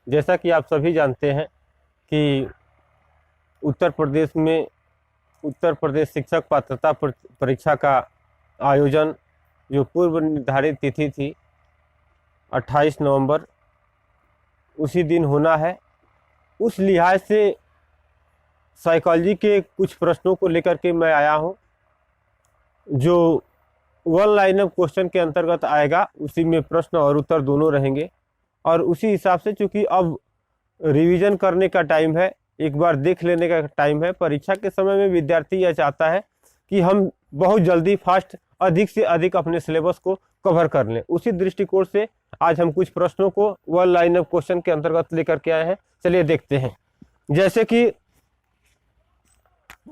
जैसा कि आप सभी जानते हैं कि उत्तर प्रदेश में उत्तर प्रदेश शिक्षक पात्रता परीक्षा का आयोजन जो पूर्व निर्धारित तिथि थी 28 नवंबर उसी दिन होना है। उस लिहाज से साइकोलॉजी के कुछ प्रश्नों को लेकर के मैं आया हूं, जो वन लाइनर क्वेश्चन के अंतर्गत आएगा। उसी में प्रश्न और उत्तर दोनों रहेंगे और उसी हिसाब से, चूंकि अब रिवीजन करने का टाइम है, एक बार देख लेने का टाइम है। परीक्षा के समय में विद्यार्थी यह चाहता है कि हम बहुत जल्दी फास्ट अधिक से अधिक अपने सिलेबस को कवर कर लें। उसी दृष्टिकोण से आज हम कुछ प्रश्नों को वन लाइनर क्वेश्चन के अंतर्गत लेकर के आए हैं। चलिए देखते हैं। जैसे कि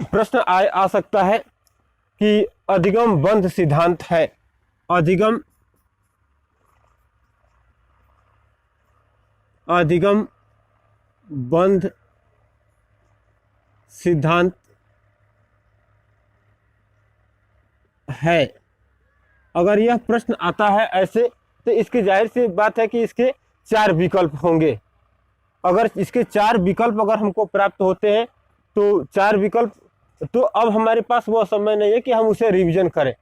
प्रश्न आ सकता है कि अधिगम बंध सिद्धांत है। अधिगम बंध सिद्धांत है। अगर यह प्रश्न आता है ऐसे, तो इसकी जाहिर सी बात है कि इसके 4 विकल्प होंगे। अगर इसके 4 विकल्प अगर हमको प्राप्त होते हैं तो 4 विकल्प, तो अब हमारे पास वो समय नहीं है कि हम उसे रिवीजन करें।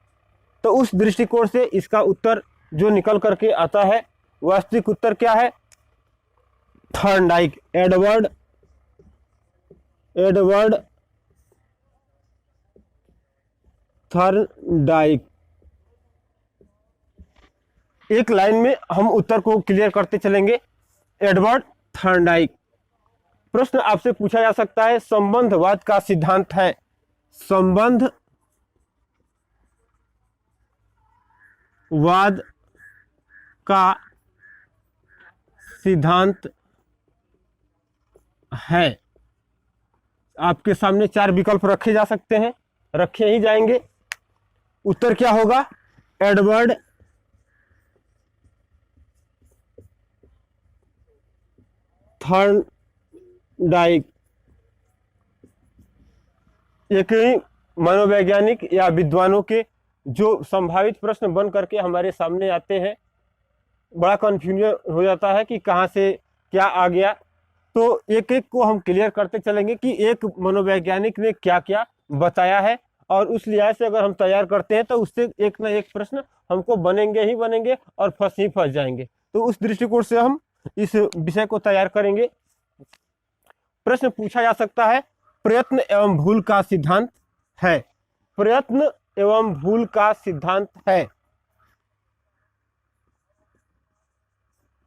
तो उस दृष्टिकोण से इसका उत्तर जो निकल करके आता है, वास्तविक उत्तर क्या है? Thorndike, Edward Thorndike. एक लाइन में हम उत्तर को क्लियर करते चलेंगे। Edward Thorndike. प्रश्न आपसे पूछा जा सकता है, संबंधवाद का सिद्धांत है। संबंधवाद का सिद्धांत है। आपके सामने 4 विकल्प रखे जा सकते हैं, रखे ही जाएंगे। उत्तर क्या होगा? Edward Thorndike. एक ही मनोवैज्ञानिक या विद्वानों के जो संभावित प्रश्न बन करके हमारे सामने आते हैं, बड़ा कन्फ्यूजन हो जाता है कि कहाँ से क्या आ गया। तो एक एक को हम क्लियर करते चलेंगे कि एक मनोवैज्ञानिक ने क्या क्या बताया है, और उस लिहाज से अगर हम तैयार करते हैं तो उससे एक ना एक प्रश्न हमको बनेंगे ही बनेंगे और फंस जाएंगे। तो उस दृष्टिकोण से हम इस विषय को तैयार करेंगे। प्रश्न पूछा जा सकता है, प्रयत्न एवं भूल का सिद्धांत है। प्रयत्न एवं भूल का सिद्धांत है।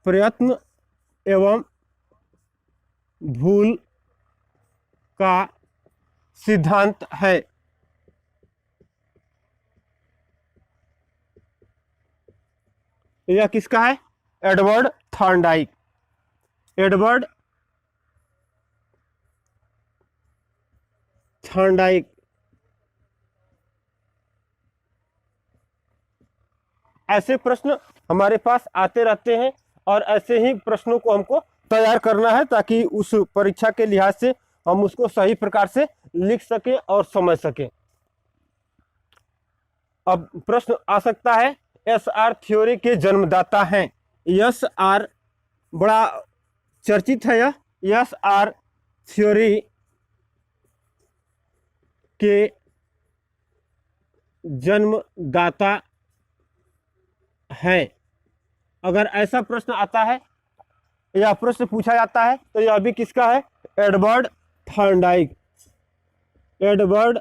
प्रयत्न एवं भूल का सिद्धांत है। यह किसका है? Edward Thorndike. Edward Thorndike. ऐसे प्रश्न हमारे पास आते रहते हैं और ऐसे ही प्रश्नों को हमको तैयार करना है, ताकि उस परीक्षा के लिहाज से हम उसको सही प्रकार से लिख सकें और समझ सकें। अब प्रश्न आ सकता है, एसआर थ्योरी के जन्मदाता हैं। एसआर बड़ा चर्चित है। यह एसआर थ्योरी के जन्मदाता है। अगर ऐसा प्रश्न आता है या प्रश्न पूछा जाता है तो यह भी किसका है? Edward Thorndike. Edward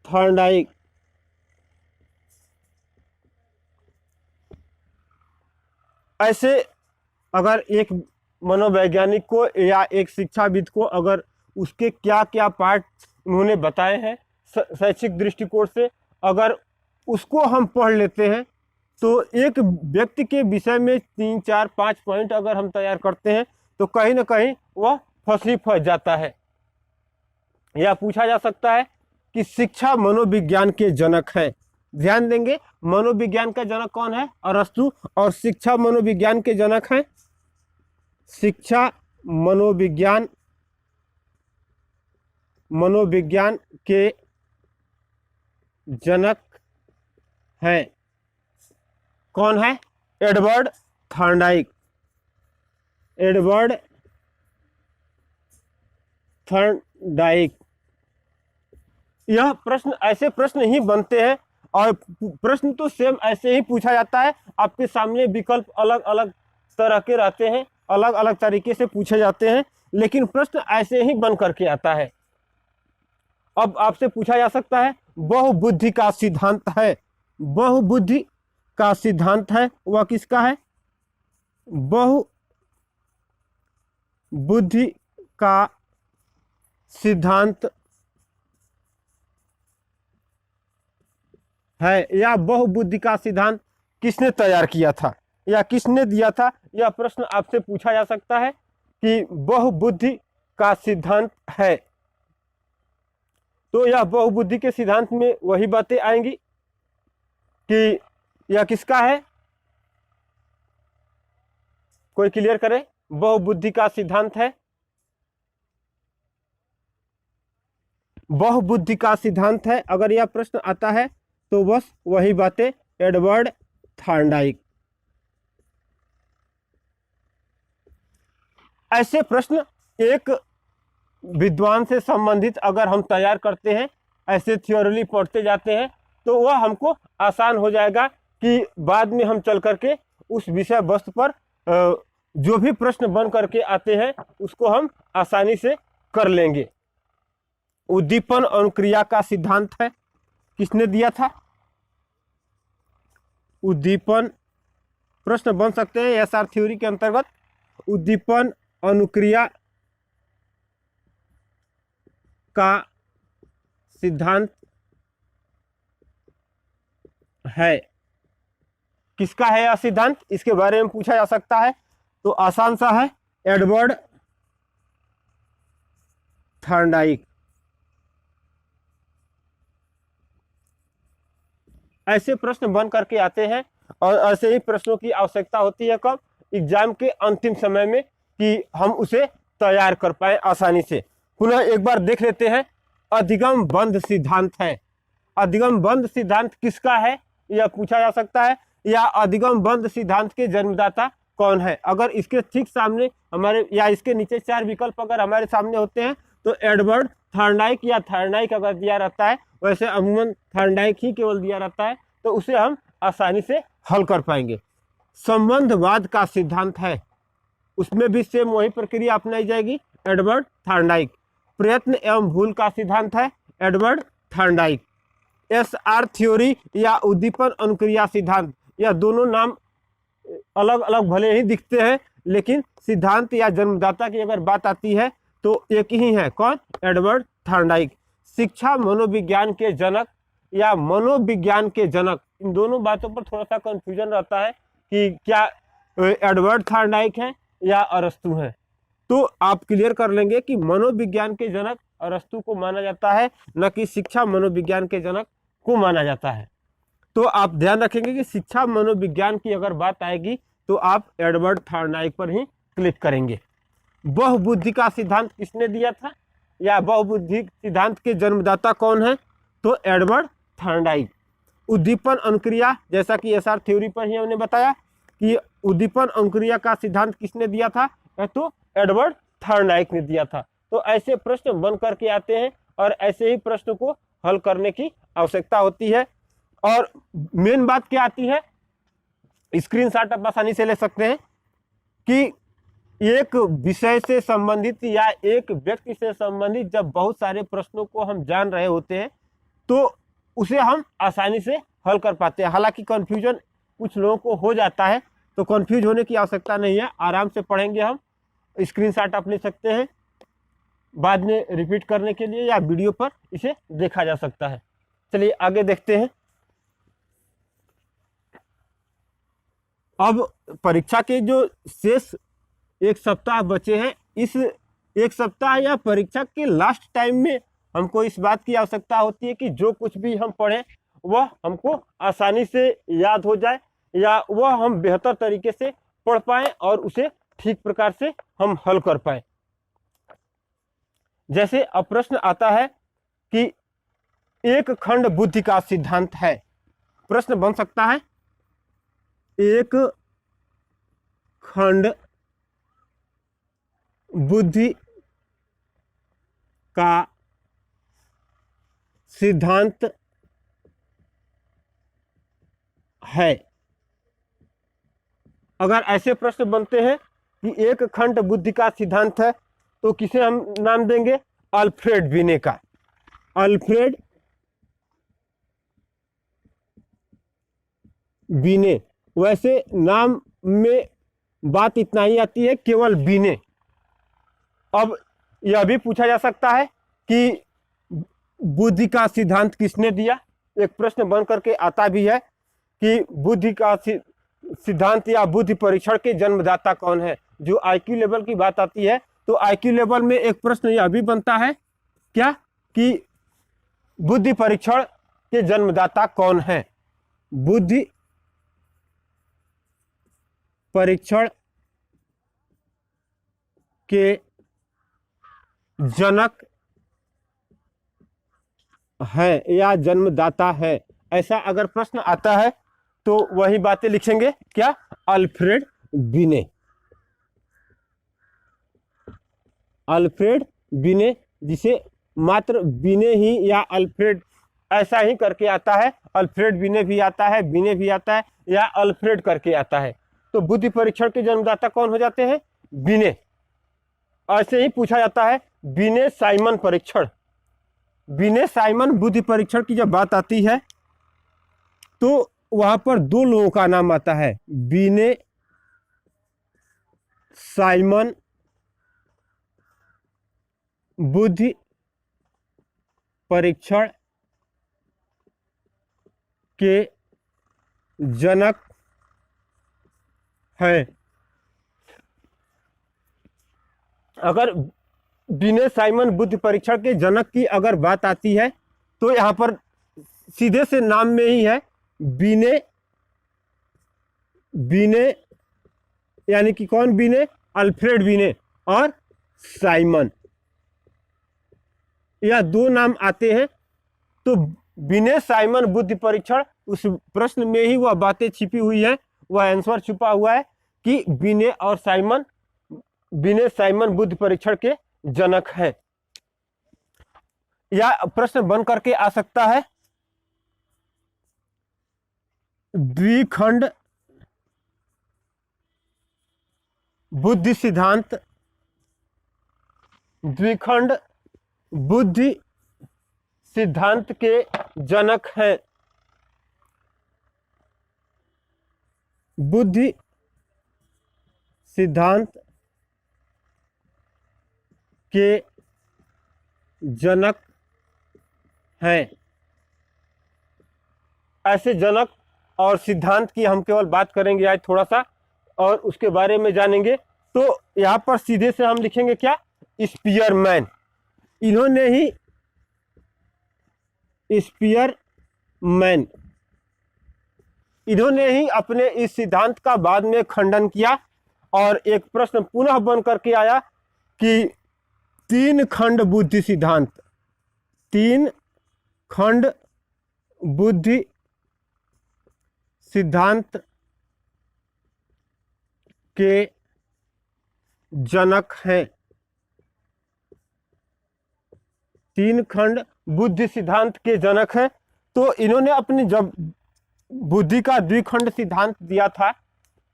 Thorndike. ऐसे अगर एक मनोवैज्ञानिक को या एक शिक्षाविद को अगर उसके क्या क्या पार्ट उन्होंने बताए हैं शैक्षिक दृष्टिकोण से, अगर उसको हम पढ़ लेते हैं तो एक व्यक्ति के विषय में 3, 4, 5 पॉइंट अगर हम तैयार करते हैं तो कहीं ना कहीं वह फंस जाता है। यह पूछा जा सकता है कि शिक्षा मनोविज्ञान के जनक है। ध्यान देंगे, मनोविज्ञान का जनक कौन है? अरस्तु। और शिक्षा मनोविज्ञान के जनक हैं, शिक्षा मनोविज्ञान के जनक हैं। कौन है? Edward Thorndike. Edward Thorndike. यह प्रश्न, ऐसे प्रश्न ही बनते हैं और प्रश्न तो सेम ऐसे ही पूछा जाता है। आपके सामने विकल्प अलग अलग तरह के रहते हैं, अलग अलग तरीके से पूछे जाते हैं, लेकिन प्रश्न ऐसे ही बन करके आता है। अब आपसे पूछा जा सकता है बहुबुद्धि का सिद्धांत है, बहुबुद्धि का सिद्धांत है वह किसका है? बहुबुद्धि का सिद्धांत है, या बहुबुद्धि का सिद्धांत किसने तैयार किया था या किसने दिया था? यह प्रश्न आपसे पूछा जा सकता है कि बहुबुद्धि का सिद्धांत है, तो यह बहुबुद्धि के सिद्धांत में वही बातें आएंगी कि यह किसका है। कोई क्लियर करे? बहुबुद्धि का सिद्धांत है, बहुबुद्धि का सिद्धांत है, अगर यह प्रश्न आता है तो बस वही बातें, एडवर्ड थॉर्नडाइक। ऐसे प्रश्न एक विद्वान से संबंधित अगर हम तैयार करते हैं, ऐसे थ्योरली पढ़ते जाते हैं, तो वह हमको आसान हो जाएगा कि बाद में हम चल करके उस विषय वस्तु पर जो भी प्रश्न बन करके आते हैं उसको हम आसानी से कर लेंगे। उद्दीपन अनुक्रिया का सिद्धांत है, किसने दिया था? उद्दीपन प्रश्न बन सकते हैं एसआर थ्योरी के अंतर्गत। उद्दीपन अनुक्रिया का सिद्धांत है, किसका है यह सिद्धांत? इसके बारे में पूछा जा सकता है, तो आसान सा है, एडवर्ड थॉर्नडाइक। ऐसे प्रश्न बन करके आते हैं और ऐसे ही प्रश्नों की आवश्यकता होती है कब? एग्जाम के अंतिम समय में, कि हम उसे तैयार कर पाए आसानी से। पुनः एक बार देख लेते हैं, अधिगम बंध सिद्धांत है। अधिगम बंध सिद्धांत किसका है यह पूछा जा सकता है, या अधिगम बंध सिद्धांत के जन्मदाता कौन है? अगर इसके ठीक सामने हमारे या इसके नीचे चार विकल्प अगर हमारे सामने होते हैं तो एडवर्ड थॉर्नडाइक या थॉर्नडाइक अगर दिया रहता है, वैसे अमूमन थॉर्नडाइक ही केवल दिया रहता है, तो उसे हम आसानी से हल कर पाएंगे। संबंधवाद का सिद्धांत है, उसमें भी सेम वही प्रक्रिया अपनाई जाएगी, एडवर्ड थॉर्नडाइक। प्रयत्न एवं भूल का सिद्धांत है, एडवर्ड थॉर्नडाइक। एसआर थ्योरी या उद्दीपन अनुक्रिया सिद्धांत, यह दोनों नाम अलग अलग भले ही दिखते हैं, लेकिन सिद्धांत या जन्मदाता की अगर बात आती है तो एक ही है, कौन? Edward Thorndike. शिक्षा मनोविज्ञान के जनक या मनोविज्ञान के जनक, इन दोनों बातों पर थोड़ा सा कंफ्यूजन रहता है कि क्या एडवर्ड थॉर्नडाइक है या अरस्तु है। तो आप क्लियर कर लेंगे कि मनोविज्ञान के जनक अरस्तु को माना जाता है, न कि शिक्षा मनोविज्ञान के जनक को माना जाता है। तो आप ध्यान रखेंगे कि शिक्षा मनोविज्ञान की अगर बात आएगी तो आप एडवर्ड थॉर्नडाइक पर ही क्लिक करेंगे। बहुबुद्धि का सिद्धांत किसने दिया था, या बहुबुद्धि सिद्धांत के जन्मदाता कौन है? तो एडवर्ड थॉर्नडाइक। उद्दीपन अनुक्रिया, जैसा कि एसआर थ्योरी पर ही हमने बताया कि उद्दीपन अनुक्रिया का सिद्धांत किसने दिया था, तो एडवर्ड थॉर्नडाइक ने दिया था। तो ऐसे प्रश्न बन करके आते हैं और ऐसे ही प्रश्न को हल करने की आवश्यकता होती है। और मेन बात क्या आती है, स्क्रीनशॉट आप आसानी से ले सकते हैं कि एक विषय से संबंधित या एक व्यक्ति से संबंधित जब बहुत सारे प्रश्नों को हम जान रहे होते हैं तो उसे हम आसानी से हल कर पाते हैं। हालांकि कंफ्यूजन कुछ लोगों को हो जाता है, तो कंफ्यूज होने की आवश्यकता नहीं है, आराम से पढ़ेंगे हम। स्क्रीनशॉट आप ले सकते हैं बाद में रिपीट करने के लिए, या वीडियो पर इसे देखा जा सकता है। चलिए आगे देखते हैं। अब परीक्षा के जो शेष एक सप्ताह बचे हैं, इस एक सप्ताह या परीक्षा के लास्ट टाइम में हमको इस बात की आवश्यकता होती है कि जो कुछ भी हम पढ़ें वह हमको आसानी से याद हो जाए, या वह हम बेहतर तरीके से पढ़ पाएं और उसे ठीक प्रकार से हम हल कर पाएं। जैसे अब प्रश्न आता है कि एक खंड बुद्धि का सिद्धांत है, प्रश्न बन सकता है एक खंड बुद्धि का सिद्धांत है। अगर ऐसे प्रश्न बनते हैं कि एक खंड बुद्धि का सिद्धांत है तो किसे हम नाम देंगे? अल्फ्रेड बिने का। अल्फ्रेड बिने। वैसे नाम में बात इतना ही आती है, केवल बिने। अब यह भी पूछा जा सकता है कि बुद्धि का सिद्धांत किसने दिया? एक प्रश्न बन करके आता भी है कि बुद्धि का सिद्धांत या बुद्धि परीक्षण के जन्मदाता कौन है? जो आईक्यू लेवल की बात आती है तो आईक्यू लेवल में एक प्रश्न यह भी बनता है क्या कि बुद्धि परीक्षण के जन्मदाता कौन है? बुद्धि परीक्षण के जनक है या जन्मदाता है, ऐसा अगर प्रश्न आता है तो वही बातें लिखेंगे क्या? अल्फ्रेड बिने। अल्फ्रेड बिने, जिसे मात्र बिने ही या अल्फ्रेड ऐसा ही करके आता है। अल्फ्रेड बिने भी आता है, बिने भी आता है, या अल्फ्रेड करके आता है। तो बुद्धि परीक्षण के जन्मदाता कौन हो जाते हैं? बिने। ऐसे ही पूछा जाता है बिने साइमन परीक्षण। बिने साइमन बुद्धि परीक्षण की जब बात आती है तो वहां पर दो लोगों का नाम आता है, बिने साइमन बुद्धि परीक्षण के जनक है। अगर बिने साइमन बुद्धि परीक्षण के जनक की अगर बात आती है तो यहां पर सीधे से नाम में ही है बिने। बिने यानी कि कौन बिने? अल्फ्रेड बिने और साइमन, यह दो नाम आते हैं। तो बिने साइमन बुद्धि परीक्षण, उस प्रश्न में ही वह बातें छिपी हुई है, वह आंसर छुपा हुआ है कि बिने और साइमन, बिने साइमन बुद्धि परीक्षण के जनक हैं। या प्रश्न बन करके आ सकता है द्विखंड बुद्धि सिद्धांत, द्विखंड बुद्धि सिद्धांत के जनक हैं। बुद्धि सिद्धांत के जनक हैं। ऐसे जनक और सिद्धांत की हम केवल बात करेंगे आज थोड़ा सा, और उसके बारे में जानेंगे। तो यहाँ पर सीधे से हम लिखेंगे क्या? स्पीयरमैन। इन्होंने ही, स्पीयरमैन, इन्होंने ही अपने इस सिद्धांत का बाद में खंडन किया। और एक प्रश्न पुनः बन करके आया कि तीन खंड बुद्धि सिद्धांत, तीन खंड बुद्धि सिद्धांत के जनक हैं। तीन खंड बुद्धि सिद्धांत के जनक हैं। तो इन्होंने अपनी, जब बुद्धि का द्विखंड सिद्धांत दिया था,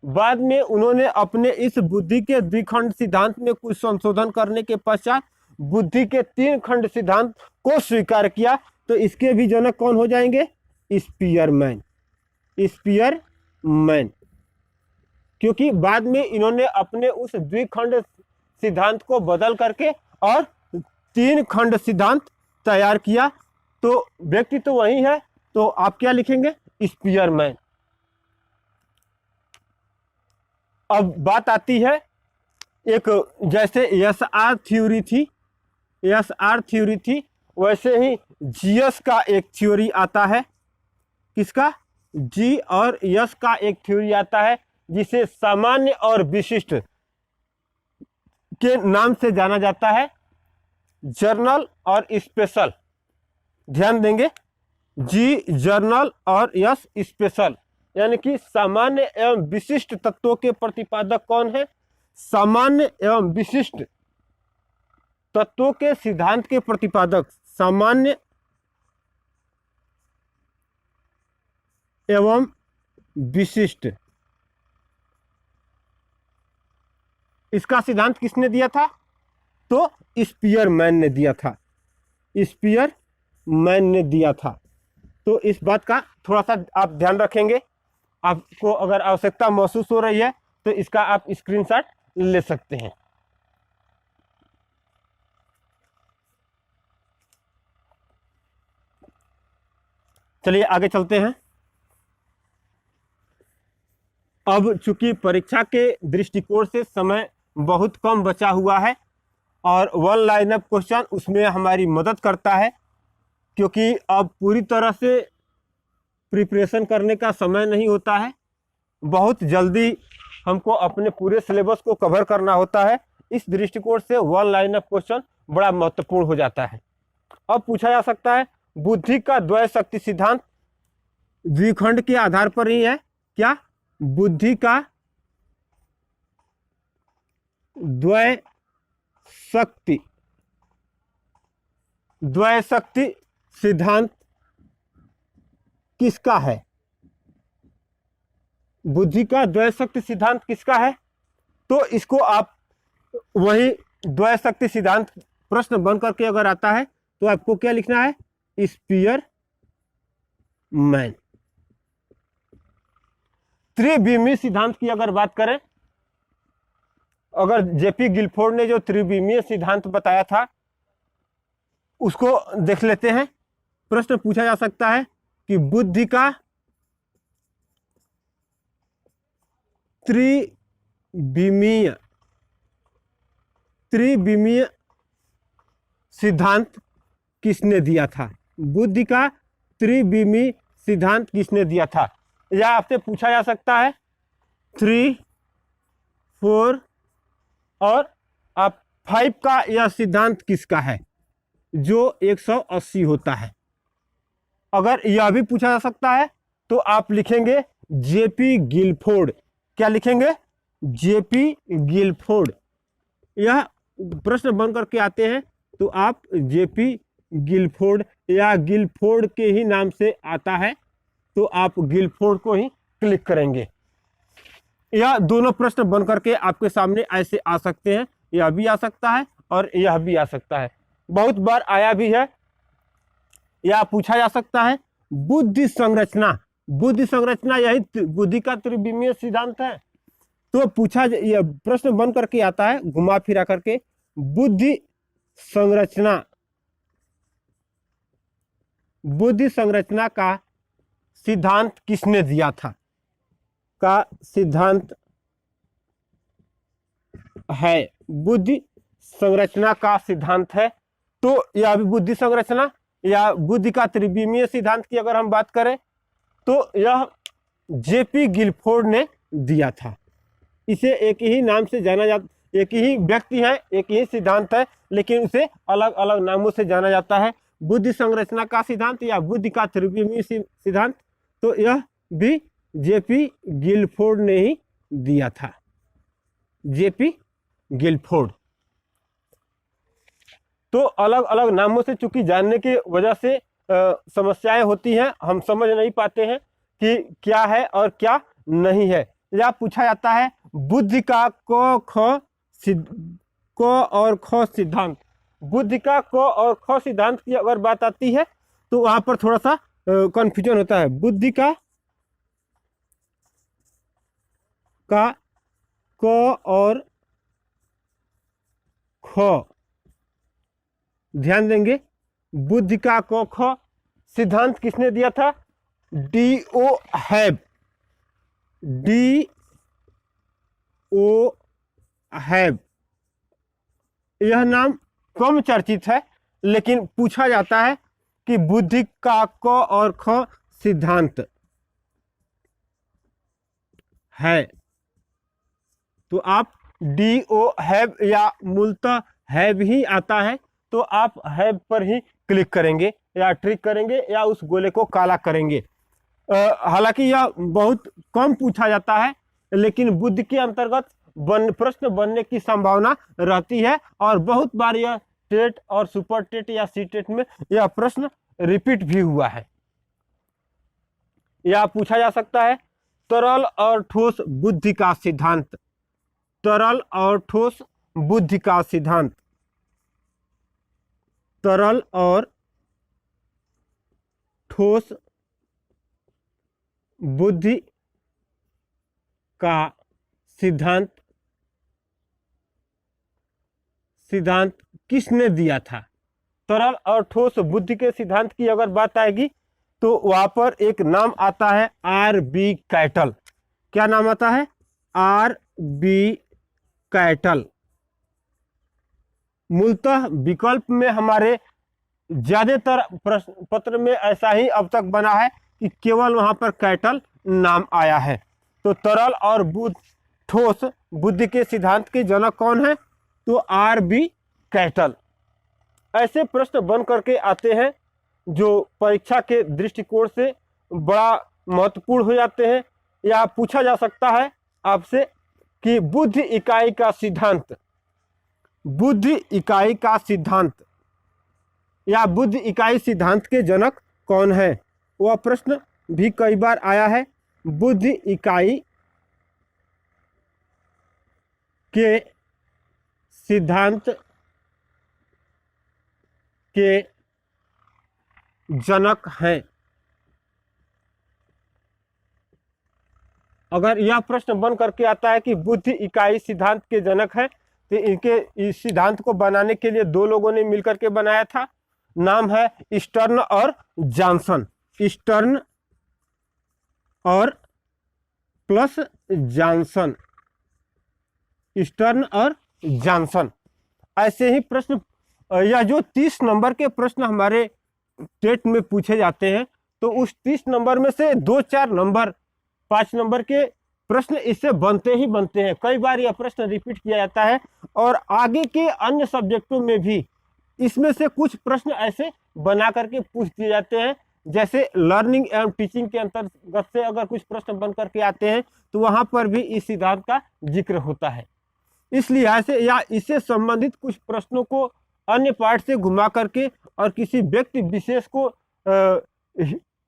बाद में उन्होंने अपने इस बुद्धि के द्विखंड सिद्धांत में कुछ संशोधन करने के पश्चात बुद्धि के तीन खंड सिद्धांत को स्वीकार किया। तो इसके भी जनक कौन हो जाएंगे? स्पीयरमैन। स्पीयरमैन, क्योंकि बाद में इन्होंने अपने उस द्विखंड सिद्धांत को बदल करके और तीन खंड सिद्धांत तैयार किया। तो व्यक्ति तो वही है, तो आप क्या लिखेंगे? स्पीयरमैन। अब बात आती है एक, जैसे एसआर थ्योरी थी, एसआर थ्योरी थी, वैसे ही जीएस का एक थ्योरी आता है। किसका? जी और यस का एक थ्योरी आता है, जिसे सामान्य और विशिष्ट के नाम से जाना जाता है। जर्नल और स्पेशल, ध्यान देंगे, जी जर्नल और यस स्पेशल, यानी कि सामान्य एवं विशिष्ट तत्वों के प्रतिपादक कौन है? सामान्य एवं विशिष्ट तत्वों के सिद्धांत के प्रतिपादक सामान्य एवं विशिष्ट। इसका सिद्धांत किसने दिया था? तो स्पीयरमैन ने दिया था, स्पीयरमैन ने दिया था। तो इस बात का थोड़ा सा आप ध्यान रखेंगे। आपको अगर आवश्यकता महसूस हो रही है तो इसका आप स्क्रीनशॉट ले सकते हैं। चलिए आगे चलते हैं। अब चूंकि परीक्षा के दृष्टिकोण से समय बहुत कम बचा हुआ है और वन लाइनअप क्वेश्चन उसमें हमारी मदद करता है, क्योंकि अब पूरी तरह से प्रिपरेशन करने का समय नहीं होता है। बहुत जल्दी हमको अपने पूरे सिलेबस को कवर करना होता है। इस दृष्टिकोण से वन लाइनअप क्वेश्चन बड़ा महत्वपूर्ण हो जाता है। अब पूछा जा सकता है बुद्धि का द्वय शक्ति सिद्धांत द्विखंड के आधार पर ही है क्या? बुद्धि का द्वय शक्ति सिद्धांत किसका है? बुद्धि का द्वय शक्ति सिद्धांत किसका है? तो इसको आप वही द्वय शक्ति सिद्धांत प्रश्न बन करके अगर आता है तो आपको क्या लिखना है? स्पीयरमैन। त्रिविमीय सिद्धांत की अगर बात करें, अगर जेपी गिलफोर्ड ने जो त्रिविमीय सिद्धांत बताया था उसको देख लेते हैं। प्रश्न पूछा जा सकता है कि बुद्धि का त्रिविमीय सिद्धांत किसने दिया था? बुद्धि का त्रिविमीय सिद्धांत किसने दिया था? या आपसे पूछा जा सकता है 3, 4 और आप 5 का यह सिद्धांत किसका है जो 180 होता है? अगर यह भी पूछा जा सकता है तो आप लिखेंगे जेपी गिलफोर्ड। क्या लिखेंगे? J P Guilford. यह प्रश्न बन करके आते हैं तो आप जेपी गिलफोर्ड या गिलफोर्ड के ही नाम से आता है तो आप गिलफोर्ड को ही क्लिक करेंगे। यह दोनों प्रश्न बन करके आपके सामने ऐसे आ सकते हैं। यह भी आ सकता है और यह भी आ सकता है, बहुत बार आया भी है। यह पूछा जा सकता है बुद्धि संरचना। बुद्धि संरचना यही बुद्धि का त्रिविमीय सिद्धांत है। तो पूछा यह प्रश्न बन करके आता है घुमा फिरा करके, बुद्धि संरचना का सिद्धांत किसने दिया था? का सिद्धांत है, बुद्धि संरचना का सिद्धांत है। तो यह भी बुद्धि संरचना या बुद्धि का त्रिविमीय सिद्धांत की अगर हम बात करें तो यह जेपी गिलफोर्ड ने दिया था। इसे एक ही नाम से जाना जाता, एक ही व्यक्ति है, एक ही सिद्धांत है, लेकिन उसे अलग अलग नामों से जाना जाता है। बुद्धि संरचना का सिद्धांत या बुद्धि का त्रिविमीय सिद्धांत, तो यह भी जेपी गिलफोर्ड ने ही दिया था, जेपी गिलफोर्ड। तो अलग अलग नामों से चूंकि जानने की वजह से समस्याएं होती हैं, हम समझ नहीं पाते हैं कि क्या है और क्या नहीं है। या पूछा जाता है बुद्धि का क और ख सिद्धांत। बुद्धि का क और ख सिद्धांत की अगर बात आती है तो वहां पर थोड़ा सा कंफ्यूजन होता है। बुद्धि का क और ख, ध्यान देंगे, बुद्धि का क ख सिद्धांत किसने दिया था? D.O. हैब। D.O. हैब, यह नाम कम चर्चित है, लेकिन पूछा जाता है कि बुद्धि का क और ख सिद्धांत है तो आप D.O. हैब या मूलतः हैब ही आता है तो आप हैब पर ही क्लिक करेंगे या ट्रिक करेंगे या उस गोले को काला करेंगे। हालांकि यह बहुत कम पूछा जाता है, लेकिन बुद्धि के अंतर्गत प्रश्न बनने की संभावना रहती है और बहुत बार यह टेट और सुपर टेट या सी टेट में यह प्रश्न रिपीट भी हुआ है। यह पूछा जा सकता है, तरल और ठोस बुद्धि का सिद्धांत। तरल और ठोस बुद्धि का सिद्धांत। तरल और ठोस बुद्धि का सिद्धांत किसने दिया था? तरल और ठोस बुद्धि के सिद्धांत की अगर बात आएगी तो वहां पर एक नाम आता है R.B. कैटल। क्या नाम आता है? R.B. कैटल। मूलतः विकल्प में हमारे ज्यादातर प्रश्न पत्र में ऐसा ही अब तक बना है कि केवल वहां पर कैटल नाम आया है। तो तरल और ठोस बुद्धि के सिद्धांत के जनक कौन है? तो R.B. कैटल। ऐसे प्रश्न बन करके आते हैं जो परीक्षा के दृष्टिकोण से बड़ा महत्वपूर्ण हो जाते हैं। या पूछा जा सकता है आपसे कि बुद्धि इकाई का सिद्धांत, बुद्धि इकाई का सिद्धांत या बुद्धि इकाई सिद्धांत के जनक कौन है? वह प्रश्न भी कई बार आया है। बुद्धि इकाई के सिद्धांत के जनक हैं। अगर यह प्रश्न बन करके आता है कि बुद्धि इकाई सिद्धांत के जनक है, तो इनके इस सिद्धांत को बनाने के लिए दो लोगों ने मिलकर के बनाया था। नाम है स्टर्न और जॉनसन। स्टर्न और प्लस जॉनसन। स्टर्न और जॉनसन। ऐसे ही प्रश्न, यह जो 30 नंबर के प्रश्न हमारे टेट में पूछे जाते हैं, तो उस 30 नंबर में से 2-4 नंबर 5 नंबर के प्रश्न इससे बनते ही बनते हैं। कई बार यह प्रश्न रिपीट किया जाता है और आगे के अन्य सब्जेक्टों में भी इसमें से कुछ प्रश्न ऐसे बना करके पूछ दिए जाते हैं। जैसे लर्निंग एवं टीचिंग के अंतर्गत से अगर कुछ प्रश्न बन करके आते हैं तो वहां पर भी इस सिद्धांत का जिक्र होता है। इसलिए ऐसे या इससे संबंधित कुछ प्रश्नों को अन्य पार्ट से घुमा करके और किसी व्यक्ति विशेष को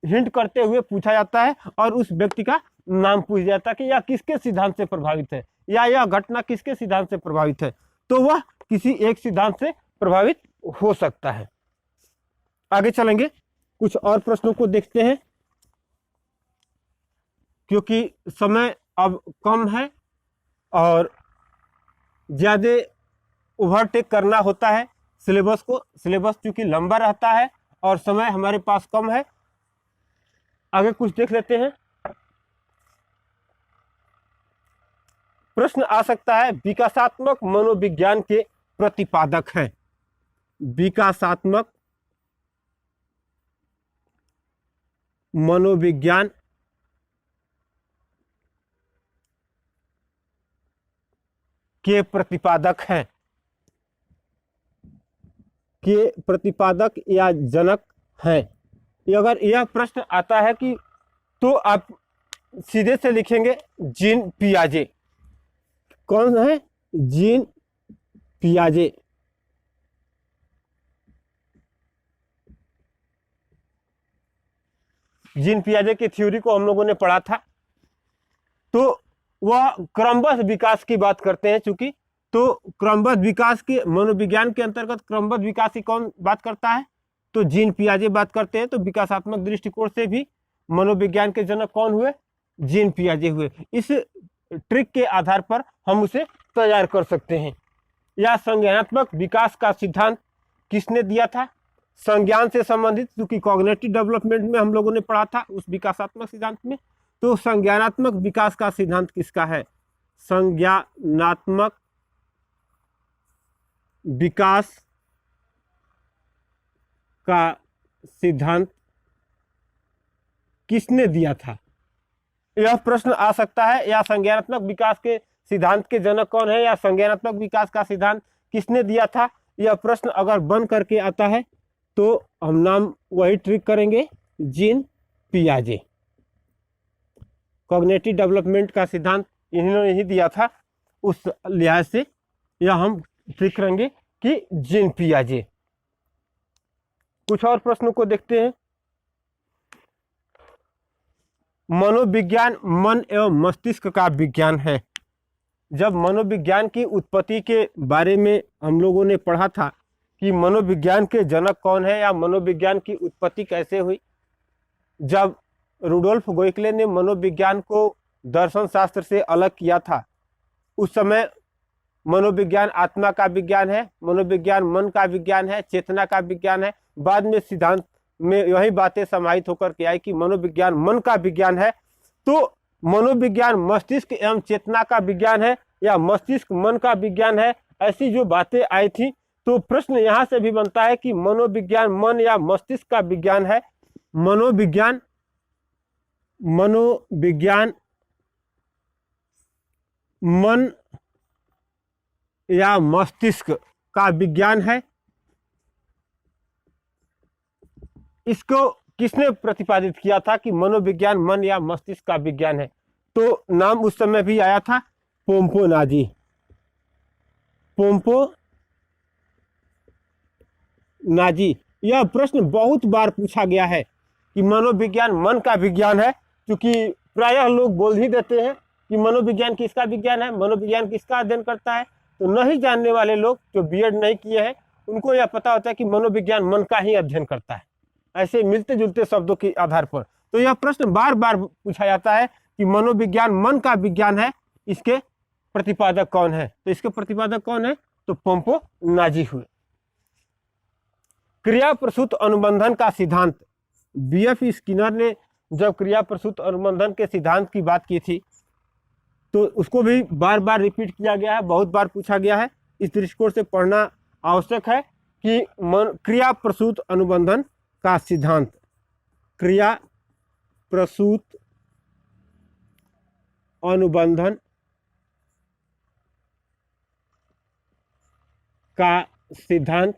हिंट करते हुए पूछा जाता है और उस व्यक्ति का नाम पूछ जाता है कि यह किसके सिद्धांत से प्रभावित है या यह घटना किसके सिद्धांत से प्रभावित है, तो वह किसी एक सिद्धांत से प्रभावित हो सकता है। आगे चलेंगे, कुछ और प्रश्नों को देखते हैं क्योंकि समय अब कम है और ज्यादा ओवरटेक करना होता है सिलेबस को। सिलेबस चूंकि लंबा रहता है और समय हमारे पास कम है। आगे कुछ देख लेते हैं। प्रश्न आ सकता है, विकासात्मक मनोविज्ञान के प्रतिपादक हैं। विकासात्मक मनोविज्ञान के प्रतिपादक हैं, के प्रतिपादक या जनक हैं। अगर यह प्रश्न आता है कि तो आप सीधे से लिखेंगे जीन पियाजे। कौन है? जीन पियाजे। जीन पियाजे की थ्योरी को हम लोगों ने पढ़ा था। तो वह क्रमबद्ध विकास की बात करते हैं चूंकि, तो क्रमबद्ध विकास के मनोविज्ञान के अंतर्गत क्रमबद्ध विकास की कौन बात करता है? तो जीन पियाजे बात करते हैं। तो विकासात्मक दृष्टिकोण से भी मनोविज्ञान के जनक कौन हुए? जीन पियाजे हुए। इस ट्रिक के आधार पर हम उसे तैयार कर सकते हैं। या संज्ञानात्मक विकास का सिद्धांत किसने दिया था? संज्ञान से संबंधित, क्योंकि कॉग्निटिव डेवलपमेंट में हम लोगों ने पढ़ा था उस विकासात्मक सिद्धांत में। तो संज्ञानात्मक विकास का सिद्धांत किसका है? संज्ञानात्मक विकास का सिद्धांत किसने दिया था? यह प्रश्न आ सकता है। या संज्ञानात्मक विकास के सिद्धांत के जनक कौन है, या संज्ञानात्मक विकास का सिद्धांत किसने दिया था? यह प्रश्न अगर बन करके आता है तो हम नाम वही ट्रिक करेंगे, जीन पियाजे। कॉग्निटिव डेवलपमेंट का सिद्धांत इन्होंने ही दिया था, उस लिहाज से यह हम ट्रिक करेंगे कि जीन पियाजे। कुछ और प्रश्नों को देखते हैं। मनोविज्ञान मन एवं मस्तिष्क का विज्ञान है। जब मनोविज्ञान की उत्पत्ति के बारे में हम लोगों ने पढ़ा था कि मनोविज्ञान के जनक कौन है या मनोविज्ञान की उत्पत्ति कैसे हुई, जब रुडोल्फ गोइकले ने मनोविज्ञान को दर्शन शास्त्र से अलग किया था, उस समय मनोविज्ञान आत्मा का विज्ञान है, मनोविज्ञान मन का विज्ञान है, चेतना का विज्ञान है। बाद में सिद्धांत में यही बातें समाहित होकर के आई कि मनोविज्ञान मन का विज्ञान है। तो मनोविज्ञान मस्तिष्क एवं चेतना का विज्ञान है या मस्तिष्क मन का विज्ञान है, ऐसी जो बातें आई थी। तो प्रश्न यहाँ से भी बनता है कि मनोविज्ञान मन या मस्तिष्क का विज्ञान है। मनोविज्ञान मन या मस्तिष्क का विज्ञान है। इसको किसने प्रतिपादित किया था कि मनोविज्ञान मन या मस्तिष्क का विज्ञान है? तो नाम उस समय भी आया था पोम्पोनाजी। पोम्पोनाजी। यह प्रश्न बहुत बार पूछा गया है कि मनोविज्ञान मन का विज्ञान है, क्योंकि प्रायः लोग बोल ही देते हैं कि मनोविज्ञान किसका विज्ञान है, मनोविज्ञान किसका अध्ययन करता है। तो नहीं जानने वाले लोग जो बीएड नहीं किए हैं उनको यह पता होता है कि मनोविज्ञान मन का ही अध्ययन करता है, ऐसे मिलते जुलते शब्दों के आधार पर। तो यह प्रश्न बार बार पूछा जाता है कि मनोविज्ञान मन का विज्ञान है, इसके प्रतिपादक कौन है? तो इसके प्रतिपादक कौन है? तो पोम्पोनाजी हुए। क्रिया प्रसूत अनुबंधन का सिद्धांत। बीएफ स्किनर ने जब क्रिया प्रसूत अनुबंधन के सिद्धांत की बात की थी तो उसको भी बार बार रिपीट किया गया है, बहुत बार पूछा गया है। इस दृष्टिकोण से पढ़ना आवश्यक है कि क्रिया प्रसूत अनुबंधन का सिद्धांत, क्रिया प्रसूत अनुबंधन का सिद्धांत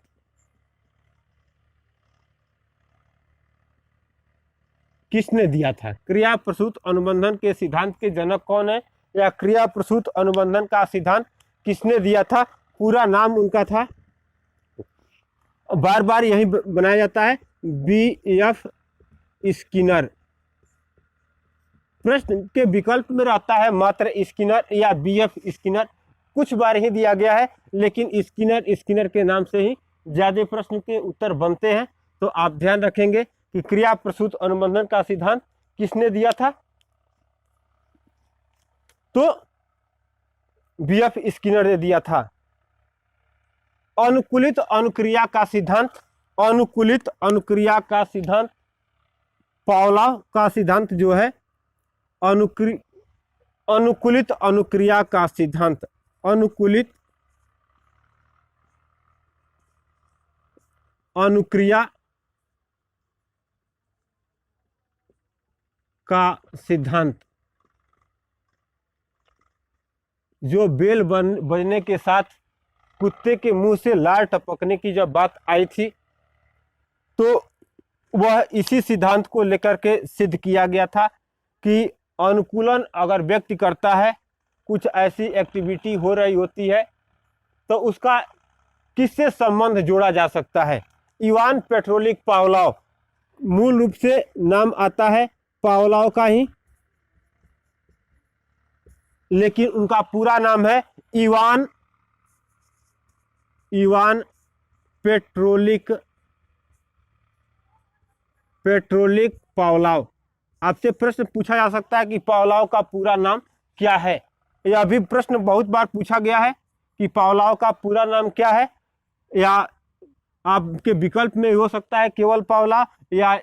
किसने दिया था? क्रिया प्रसूत अनुबंधन के सिद्धांत के जनक कौन है या क्रिया प्रसूत अनुबंधन का सिद्धांत किसने दिया था? पूरा नाम उनका था, बार बार यही बनाया जाता है, बीएफ स्किनर। प्रश्न के विकल्प में रहता है मात्र स्किनर या बीएफ स्किनर। कुछ बार ही दिया गया है, लेकिन स्किनर के नाम से ही ज्यादा प्रश्न के उत्तर बनते हैं। तो आप ध्यान रखेंगे कि क्रिया प्रसूत अनुबंधन का सिद्धांत किसने दिया था? तो बीएफ स्किनर ने दिया था। अनुकूलित अनुक्रिया का सिद्धांत, अनुकूलित अनुक्रिया का सिद्धांत, पावलोव का सिद्धांत जो है अनुकूलित अनुक्रिया का सिद्धांत, अनुकूलित अनुक्रिया का सिद्धांत, जो बेल बजने के साथ कुत्ते के मुंह से लार टपकने की जब बात आई थी तो वह इसी सिद्धांत को लेकर के सिद्ध किया गया था कि अनुकूलन अगर व्यक्ति करता है, कुछ ऐसी एक्टिविटी हो रही होती है तो उसका किससे संबंध जोड़ा जा सकता है? इवान पेट्रोलिक पावलोव, मूल रूप से नाम आता है पावलोव का ही, लेकिन उनका पूरा नाम है इवान पेट्रोलिक पावलोव। आपसे प्रश्न पूछा जा सकता है कि पावलोव का पूरा नाम क्या है? यह भी प्रश्न बहुत बार पूछा गया है कि पावलोव का पूरा नाम क्या है, या आपके विकल्प में हो सकता है केवल पावलोव, या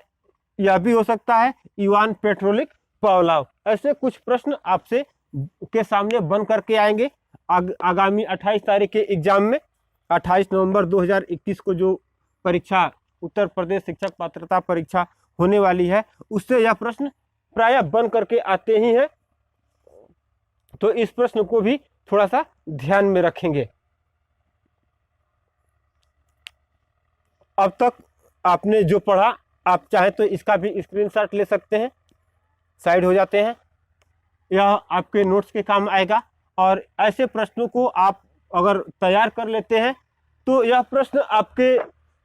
यह भी हो सकता है इवान पेट्रोलिक पावलोव। ऐसे कुछ प्रश्न आपसे के सामने बन करके आएंगे आगामी 28 तारीख के एग्जाम में। 28 नवंबर 2021 को जो परीक्षा उत्तर प्रदेश शिक्षक पात्रता परीक्षा होने वाली है, उससे यह प्रश्न प्रायः बन करके आते ही हैं। तो इस प्रश्न को भी थोड़ा सा ध्यान में रखेंगे। अब तक आपने जो पढ़ा, आप चाहे तो इसका भी स्क्रीनशॉट ले सकते हैं, साइड हो जाते हैं, यह आपके नोट्स के काम आएगा। और ऐसे प्रश्नों को आप अगर तैयार कर लेते हैं तो यह प्रश्न आपके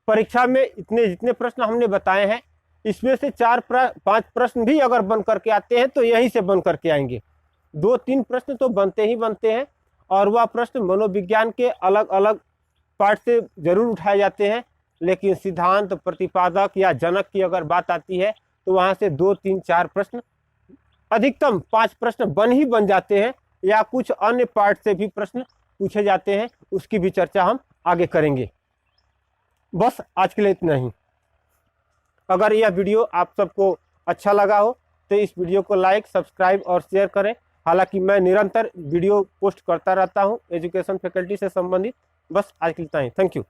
परीक्षा में इतने जितने प्रश्न हमने बताए हैं, इसमें से 4-5 प्रश्न भी अगर बन करके आते हैं तो यहीं से बन करके आएंगे। 2-3 प्रश्न तो बनते ही बनते हैं, और वह प्रश्न मनोविज्ञान के अलग अलग पार्ट से जरूर उठाए जाते हैं, लेकिन सिद्धांत, प्रतिपादक या जनक की अगर बात आती है तो वहाँ से 2-3-4 प्रश्न, अधिकतम 5 प्रश्न बन जाते हैं, या कुछ अन्य पार्ट से भी प्रश्न पूछे जाते हैं। उसकी भी चर्चा हम आगे करेंगे। बस आज के लिए इतना ही। अगर यह वीडियो आप सबको अच्छा लगा हो तो इस वीडियो को लाइक, सब्सक्राइब और शेयर करें। हालांकि मैं निरंतर वीडियो पोस्ट करता रहता हूं एजुकेशन फैकल्टी से संबंधित। बस आज के लिए इतना ही। Thank you.